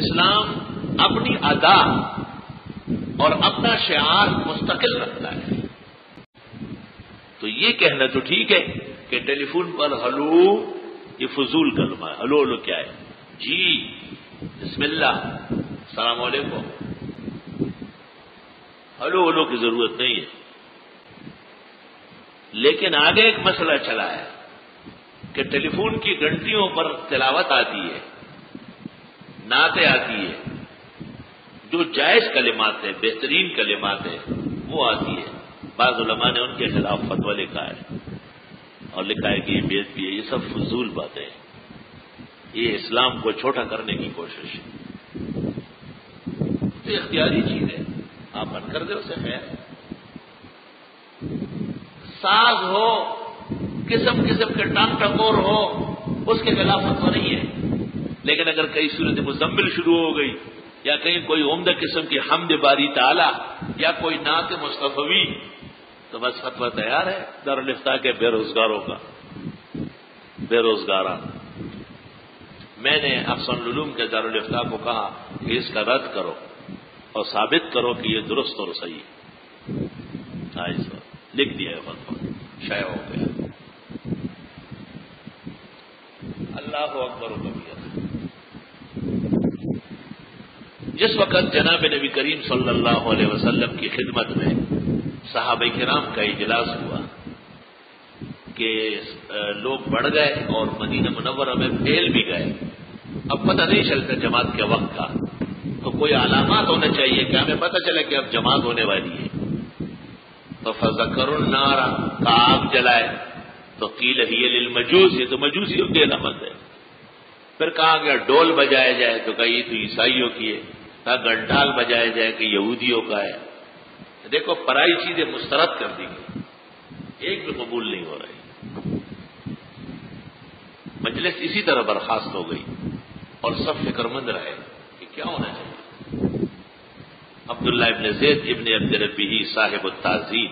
اسلام اپنی ادا اور اپنا شعار مستقل رکھتا ہے. تو یہ کہنا تو ٹھیک ہے کہ ٹیلی فون پر ہلو یہ فضول کلمہ ہے. ہلو ہلو کیا ہے؟ جی بسم اللہ السلام علیکم. ہلو ہلو کی ضرورت نہیں ہے. لیکن آگے ایک مسئلہ چلا ہے کہ ٹیلی فون کی گھنٹیوں پر تلاوت آتی ہے، نعتیں آتی ہے، جو جائز کلمات ہیں، بہترین کلمات ہیں وہ آتی ہے. بعض علماء نے ان کے خلاف فتویٰ لکھا ہے اور لکھا ہے کہ یہ بےعدبی ہے. یہ سب فضول باتیں ہیں. یہ اسلام کو چھوٹا کرنے کی کوشش ہے. تو اختیاری چیز ہے، آپ بند کر دیں اسے. خیر ساز ہو، قسم قسم کے ٹانگ ٹکور ہو، اس کے خلاف فتویٰ نہیں ہے. لیکن اگر کئی صورت مزمل شروع ہو گئی یا کہیں کوئی عمدہ قسم کی حمد باری تعالی یا کوئی نعت مصطفی، تو بس فتویٰ تیار ہے دارالفتاء کے بے روزگاروں کا. بے روزگاران میں نے افسر العلوم کے دارالفتاء کو کہا کہ اس کا رد کرو اور ثابت کرو کہ یہ درست اور صحیح. لکھ دیا ہے فتویٰ، شائع ہو گیا. اللہ اکبر و کبیرہ. جس وقت جناب نبی کریم صلی اللہ علیہ وسلم کی خدمت میں صحابہ کرام کا اجلاس ہوا کہ لوگ بڑھ گئے اور مدینہ منورہ میں پھیل بھی گئے. اب پتہ نہیں چلتا جماعت کے وقت کا، تو کوئی علامات ہونا چاہیے کہ ہمیں پتہ چلے کہ اب جماعت ہونے والی ہے. تو فذکروا النار کا آگ جلائے تو قیل ہی للمجوس، یہ تو مجوسیوں کی علامت ہے. پھر کہا گیا ڈول بجایا جائے تو کہا یہ تو عیسائیوں کی ہے. کہا گھنٹال بجایا جائے کہ یہودیوں کا ہے. دیکھو پرائی چیزیں مسترد کر دی گئی، ایک بھی قبول نہیں ہو رہی. مجلس اسی طرح برخاست ہو گئی اور سب فکر مند رہے کہ کیا ہونا چاہیے. عبداللہ ابن زید ابن عبد ربہ صاحب التعظیم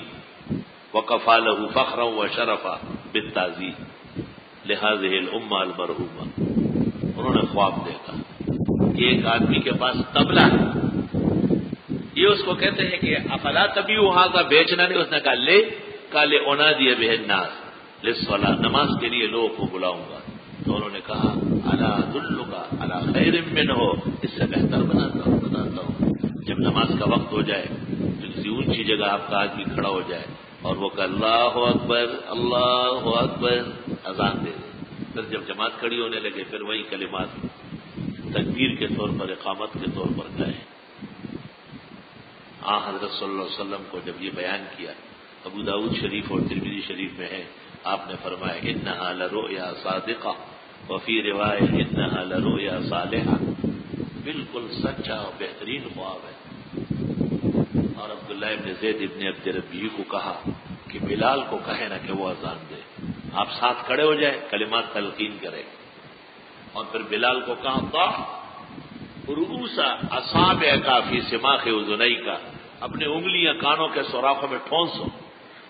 وکفی لہ فخرا وشرفا بالتعظیم لہذہ الامہ المرحومہ. انہوں نے خواب دیکھا کہ ایک آدمی کے پاس طبلہ ہے. یہ اس کو کہتے ہیں کہ افلا تبی وہاں کا بیچنا نہیں. اس نے کہا لے کالے انادی بہ الناس للصلاۃ، نماز کے لیے لوگوں کو بلاؤں گا. تو انہوں نے کہا الا ادلک علی خیر منہ، اس سے بہتر بتاتا ہوں. جب نماز کا وقت ہو جائے تو کسی اونچی جگہ آپ کا آدمی کھڑا ہو جائے اور وہ کہ اللہ اکبر اللہ اکبر، اذان دے دے. پھر جب جماعت کھڑی ہونے لگے پھر وہی کلمات تکبیر کے طور پر، اقامت کے طور پر گئے. حضرت صلی اللہ علیہ وسلم کو جب یہ بیان کیا، ابو داؤد شریف اور ترمذی شریف میں ہے، آپ نے فرمایا انہا لرؤیا صادقہ وفی روایت انہا لرؤیا صالحہ. بالکل سچا اور بہترین خواب ہے. اور عبداللہ ابن زید ابن عبد ربہ کو کہا کہ بلال کو کہے نا کہ وہ اذان دے. آپ ساتھ کھڑے ہو جائے، کلمات تلقین کرے. اور پھر بلال کو کہا ضع رؤوس اصابعک فی سماخ اذنیک، اپنے انگلیاں کانوں کے سوراخوں میں ٹھونسو.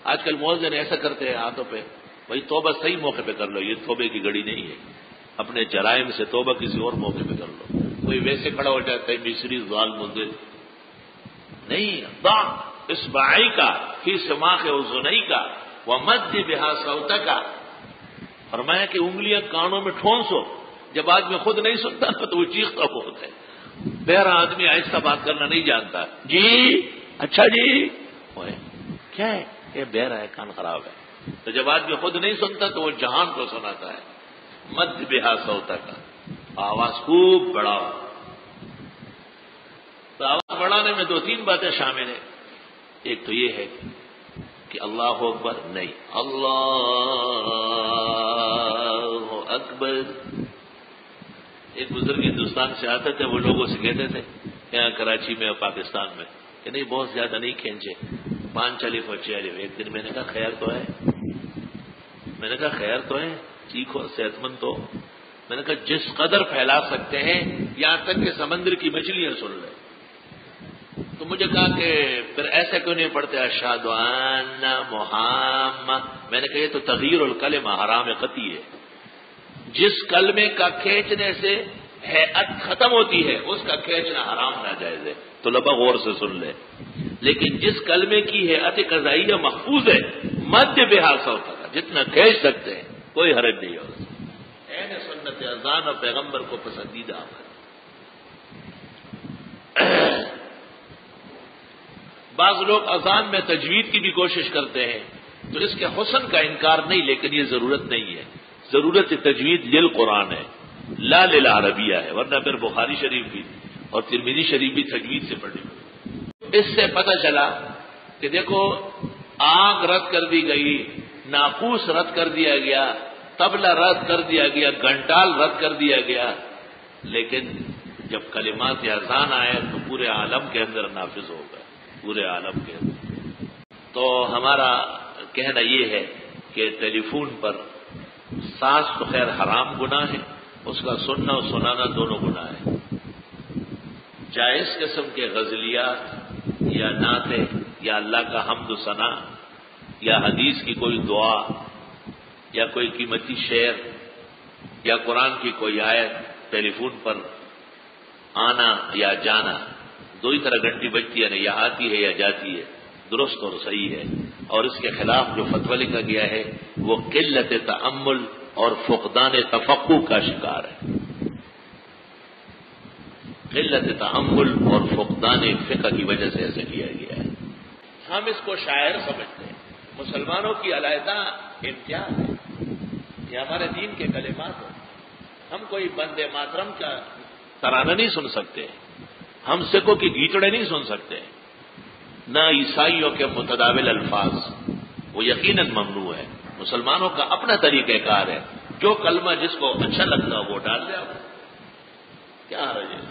آج کل مؤذن ایسا کرتے ہیں ہاتھوں پہ. بھائی توبہ صحیح موقع پہ کر لو، یہ توبے کی گھڑی نہیں ہے. اپنے جرائم سے توبہ کسی اور موقع پہ کر لو. کوئی ویسے کھڑا ہو جاتا ہے مصری ظالم مذل نہیں. ضع اصبعیک فی سماخ اذنیک ومد بہا صوتک. فرمایا کہ انگلیاں کانوں میں ٹھونسو. جب آدمی خود نہیں سنتا تو وہ چیختا بہت ہے. بہرا آدمی آہستہ بات کرنا نہیں جانتا. جی اچھا جی کیا ہے، یہ بہرا ہے، کان خراب ہے. تو جب آدمی خود نہیں سنتا تو وہ جہان کو سناتا ہے. مد بہا صوتک، آواز خوب بڑھاؤ. تو آواز بڑھانے میں دو تین باتیں شامل ہیں. ایک تو یہ ہے کہ اللہ اکبر نہیں، اللہ اکبر. ایک بزرگ ہندوستان سے آتے تھے، وہ لوگوں سے کہتے تھے یہاں کراچی میں اور پاکستان میں کہ نہیں بہت زیادہ نہیں کھینچے، 5 الف اور 6 الف. ایک دن میں نے کہا خیر تو ہے، میں نے کہا خیر تو ہے، ٹھیک ہو صحت مند تو. میں نے کہا جس قدر پھیلا سکتے ہیں یہاں تک کہ سمندر کی مچھلیاں سن لیں. تو مجھے کہا کہ پھر ایسے کیوں نہیں پڑھتے اشہد ان محمد. میں نے کہا یہ تو تغییر الکلمہ حرام قطعی ہے. جس کلمے کا کھینچنے سے ہیئت ختم ہوتی ہے اس کا کھینچنا حرام ناجائز ہے، تو لبا غور سے سن لے. لیکن جس کلمے کی ہیئت قضائیہ محفوظ ہے مد بحاثہ ہوتا تھا، جتنا کھینچ سکتے ہیں کوئی حرج نہیں ہوگا. عین سنت اذان اور پیغمبر کو پسندیدہ عمل. بعض لوگ اذان میں تجوید کی بھی کوشش کرتے ہیں، تو اس کے حسن کا انکار نہیں، لیکن یہ ضرورت نہیں ہے. ضرورت تجوید للقرآن ہے، لا للعربیہ ہے، ورنہ پھر بخاری شریف بھی اور ترمذی شریف بھی تجوید سے پڑھی. اس سے پتہ چلا کہ دیکھو آگ رد کر دی گئی، ناقوس رد کر دیا گیا، طبلہ رد کر دیا گیا، گھنٹال رد کر دیا گیا، لیکن جب کلمات اذان آئے تو پورے عالم کے اندر نافذ ہو گئے، پورے عالم کے اندر. تو ہمارا کہنا یہ ہے کہ ٹیلی فون پر ساز تو خیر حرام گناہ ہے، اس کا سننا اور سنانا دونوں گناہ ہے. جائز قسم کے غزلیات یا نعتیں یا اللہ کا حمد و ثنا یا حدیث کی کوئی دعا یا کوئی قیمتی شعر یا قرآن کی کوئی آیت ٹیلی فون پر آنا یا جانا، دو ہی طرح گھنٹی بجتی ہے، یا آتی ہے یا جاتی ہے، درست اور صحیح ہے. اور اس کے خلاف جو فتویٰ لکھا گیا ہے وہ قلت تأمل اور فقدان تفقہ کا شکار ہے. قلت تأمل اور فقدان فقہ کی وجہ سے ایسا کیا گیا ہے. ہم اس کو شاعر سمجھتے ہیں. مسلمانوں کی علیحدہ امتیاز ہے، یہ ہمارے دین کے کلمات ہیں. ہم کوئی بندے ماترم کا ترانہ نہیں سن سکتے، ہم سکھوں کی گیچڑے نہیں سن سکتے، نہ عیسائیوں کے متداول الفاظ، وہ یقیناً ممنوع ہے. مسلمانوں کا اپنا طریقہ کار ہے، جو کلمہ جس کو اچھا لگتا ہو وہ ڈال دے. آپ کیا حرج ہے؟